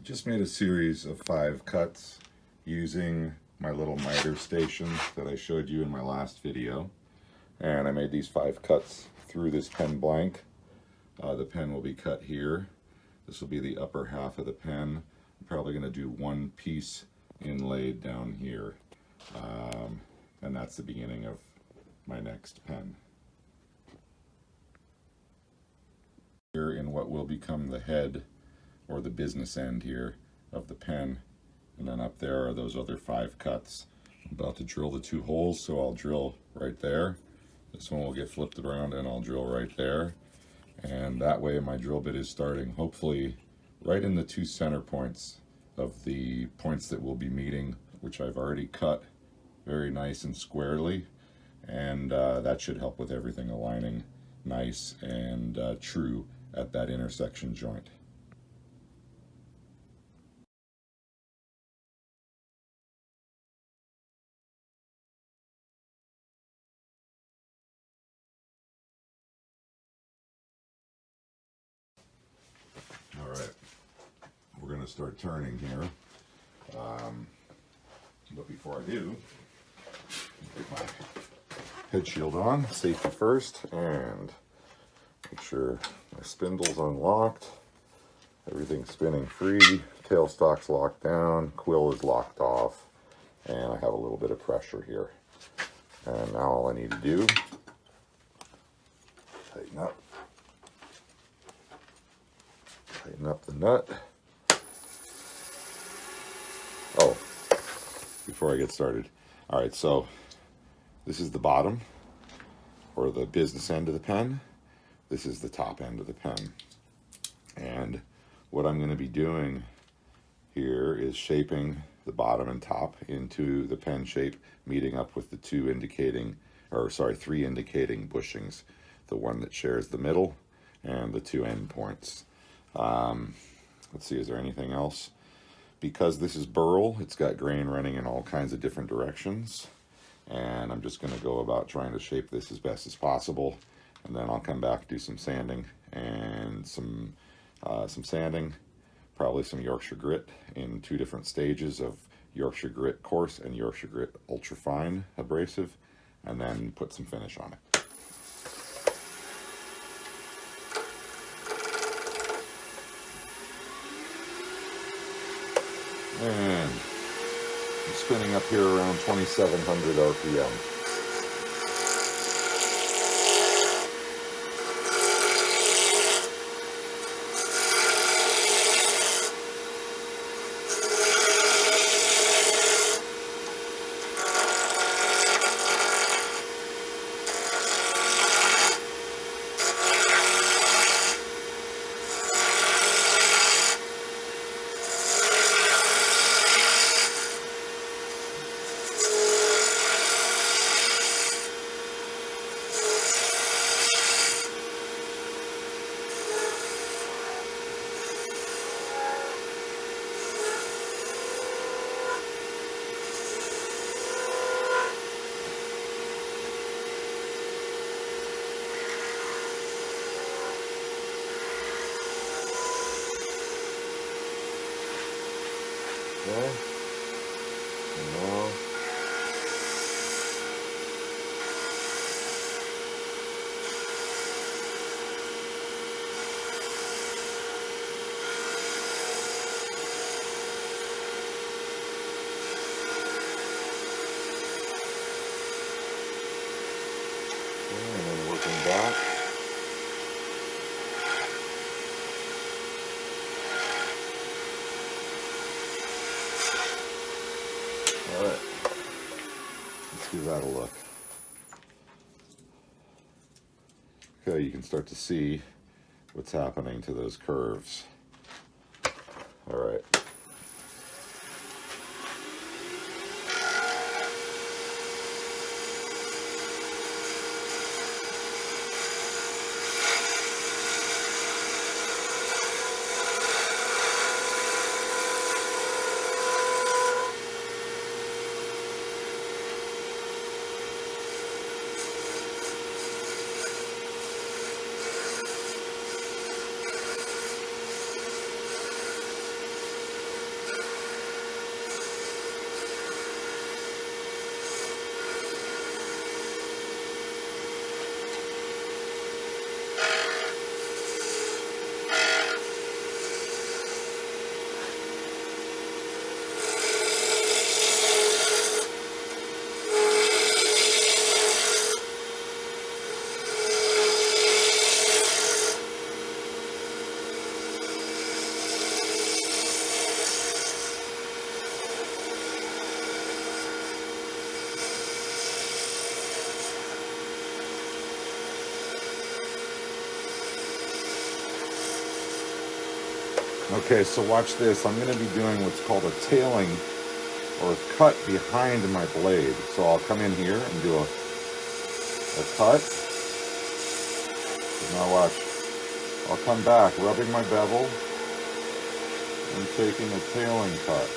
Just made a series of 5 cuts using my little miter station that I showed you in my last video. And I made these 5 cuts through this pen blank. The pen will be cut here. This will be the upper half of the pen. I'm probably going to do one piece inlaid down here. And that's the beginning of my next pen. Here in what will become the head or the business end here of the pen, and then up there are those other 5 cuts. I'm about to drill the 2 holes, so I'll drill right there. This one will get flipped around and I'll drill right there, and that way my drill bit is starting hopefully right in the 2 center points of the points that will be meeting, which I've already cut very nice and squarely, and that should help with everything aligning nice and true at that intersection joint. All right, we're going to start turning here, but before I do, get my head shield on, safety first, and make sure my spindle's unlocked, everything's spinning free, tailstock's locked down, quill is locked off, and I have a little bit of pressure here. And now all I need to do, tighten up the nut. Oh, before I get started. All right, so this is the bottom, or the business end of the pen. This is the top end of the pen. And what I'm going to be doing here is shaping the bottom and top into the pen shape, meeting up with the 3 indicating bushings, the one that shares the middle and the 2 end points. Let's see, is there anything else? Because this is Burl, it's got grain running in all kinds of different directions, and I'm just going to go about trying to shape this as best as possible, and then I'll come back, do some sanding and some sanding, probably some Yorkshire grit in 2 different stages of Yorkshire grit coarse and Yorkshire grit ultra fine abrasive, and then put some finish on it. And I'm spinning up here around 2,700 RPM. Okay. And now and then working back. All right, let's give that a look. Okay, you can start to see what's happening to those curves. All right. Okay, so watch this. I'm going to be doing what's called a tailing or cut behind my blade. So I'll come in here and do a cut. Now watch. I'll come back, rubbing my bevel and taking a tailing cut.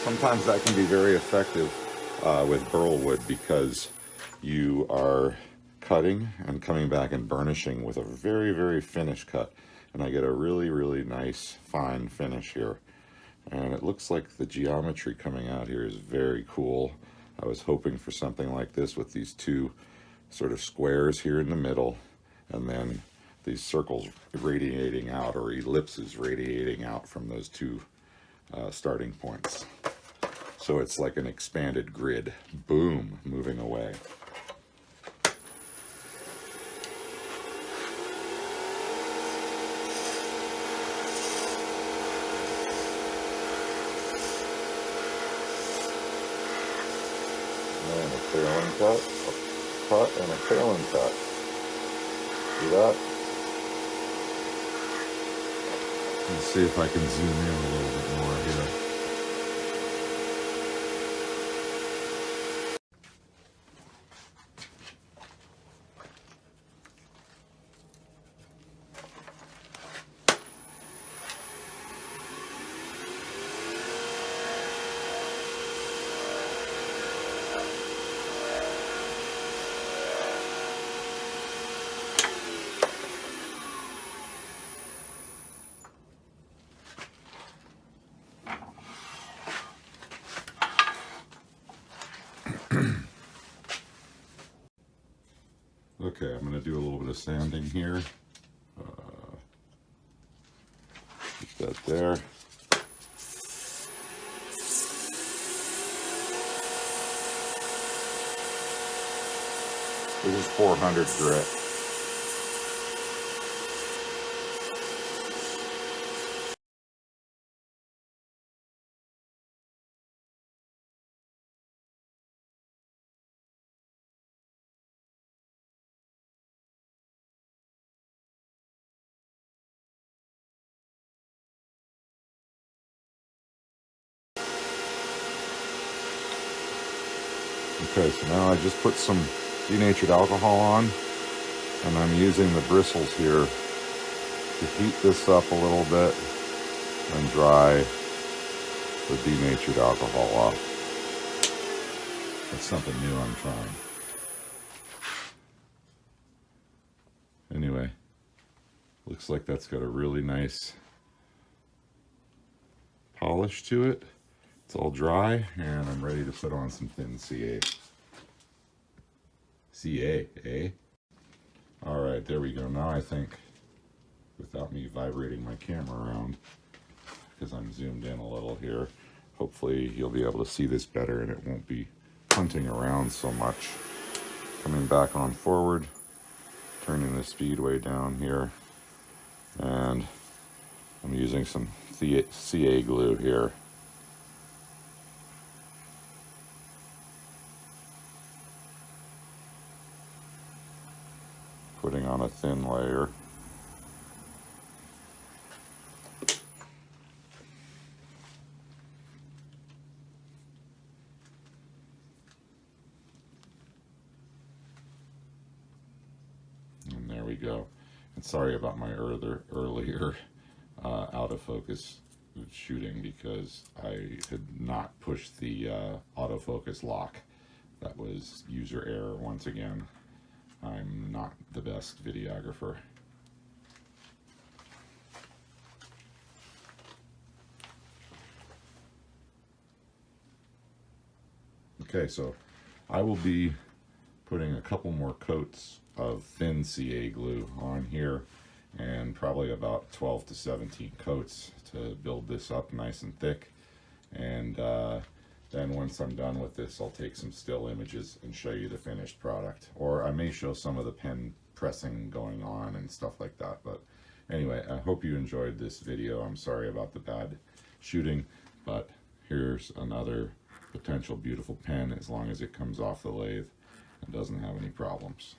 Sometimes that can be very effective with burl wood because you are cutting and coming back and burnishing with a very, very finished cut. And I get a really, really nice fine finish here. And it looks like the geometry coming out here is very cool. I was hoping for something like this with these two sort of squares here in the middle, and then these circles radiating out, or ellipses radiating out from those two starting points. So it's like an expanded grid. Boom, moving away. And a tailing cut, a cut, and a tailing cut. See that? Let's see if I can zoom in a little bit more here. Okay, I'm going to do a little bit of sanding here. Keep that there. This is 400 grit. Okay, so now I just put some denatured alcohol on, and I'm using the bristles here to heat this up a little bit and dry the denatured alcohol off. That's something new I'm trying. Anyway, looks like that's got a really nice polish to it. It's all dry, and I'm ready to put on some thin CA. CA, eh? All right, there we go. Now I think, without me vibrating my camera around, because I'm zoomed in a little here, hopefully you'll be able to see this better and it won't be punting around so much. Coming back on forward, turning the speed way down here, and I'm using some CA glue here. Putting on a thin layer. And there we go. And sorry about my earlier out of focus shooting, because I had not pushed the autofocus lock. That was user error once again. I'm not the best videographer. Okay, so I will be putting a couple more coats of thin CA glue on here, and probably about 12 to 17 coats to build this up nice and thick. And then once I'm done with this, I'll take some still images and show you the finished product. Or I may show some of the pen pressing going on and stuff like that. But anyway, I hope you enjoyed this video. I'm sorry about the bad shooting, but here's another potential beautiful pen as long as it comes off the lathe and doesn't have any problems.